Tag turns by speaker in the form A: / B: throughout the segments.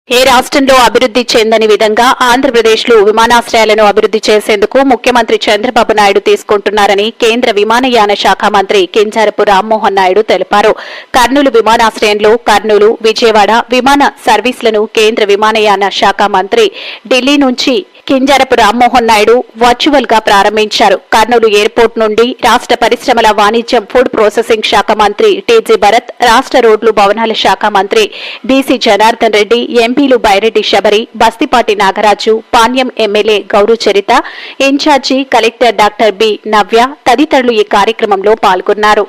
A: ఏ రాష్ట్రంలో అభివృద్ధి చెందని విధంగా ఆంధ్రప్రదేశ్లో విమానాశ్రయాలను అభివృద్ధి చేసేందుకు ముఖ్యమంత్రి చంద్రబాబు నాయుడు తీసుకుంటున్నారని కేంద్ర విమానయాన శాఖ మంత్రి కింజారపు రామ్మోహన్ నాయుడు తెలిపారు. కర్నూలు విమానాశ్రయంలో కర్నూలు, విజయవాడ విమాన సర్వీసులను కేంద్ర విమానయాన శాఖ మంత్రి ఢిల్లీ నుంచి కింజారపు రామ్మోహన్ నాయుడు వర్చువల్ గా ప్రారంభించారు. కర్నూలు ఎయిర్పోర్ట్ నుండి రాష్ట్ర పరిశ్రమల వాణిజ్యం, ఫుడ్ ప్రాసెసింగ్ శాఖ మంత్రి టీజీ భరత్, రాష్ట్ర రోడ్లు భవనాల శాఖ మంత్రి బీసీ జనార్దన్ రెడ్డి, ఎంపీలు బైరెడ్డి శబరి, బస్తిపాటి నాగరాజు, పాణ్యం ఎమ్మెల్యే గౌరు చరిత, ఇన్ఛార్జి కలెక్టర్ డాక్టర్ బి నవ్య తదితరులు ఈ కార్యక్రమంలో పాల్గొన్నారు.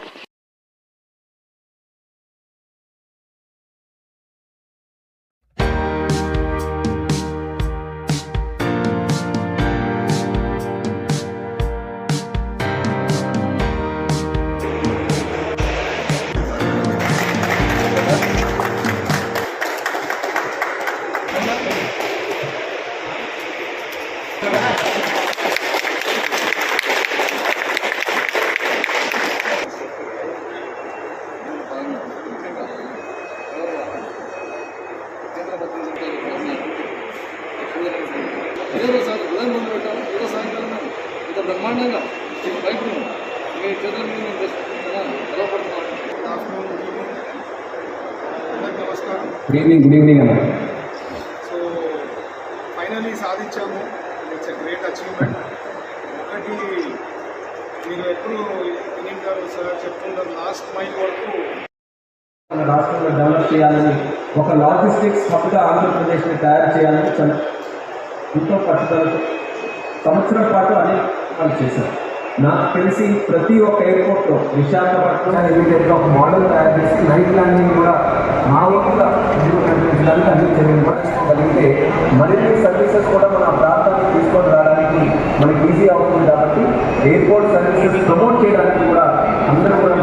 B: బ్రహ్మాండంగా బయట మీ చేతుల మీద
C: నమస్కారం. గుడ్ ఈవినింగ్ అన్న.
D: సో ఫైనలీ సాధించాము. It's a great achievement. ఒకటి మీరు ఎప్పుడు వినీత్ గారు సార్ చెప్తుంటారు, లాస్ట్ మైల్ వరకు
C: మన రాష్ట్రంలో డెవలప్ చేయాలని, ఒక లాజిస్టిక్స్ హబ్గా ఆంధ్రప్రదేశ్ని తయారు చేయాలని ఎంతో పట్టుదలతో సంవత్సరం పాటు అనేక పనులు చేశారు. నాకు తెలిసి ప్రతి ఒక్క ఎయిర్పోర్ట్లో విశాఖపట్నం ఇమీడియట్గా ఒక మోడల్ తయారు చేసి నైట్ ల్యాండింగ్ కూడా మా ఊళ్ళో కల్పించడానికి అన్ని చర్యలు కూడా తీసుకోగలిగితే మరిన్ని సర్వీసెస్ కూడా మన ప్రాంతానికి తీసుకొని రావడానికి మనకి ఈజీ అవుతుంది. కాబట్టి ఎయిర్పోర్ట్ సర్వీసెస్ ప్రమోట్ చేయడానికి కూడా అందరూ కూడా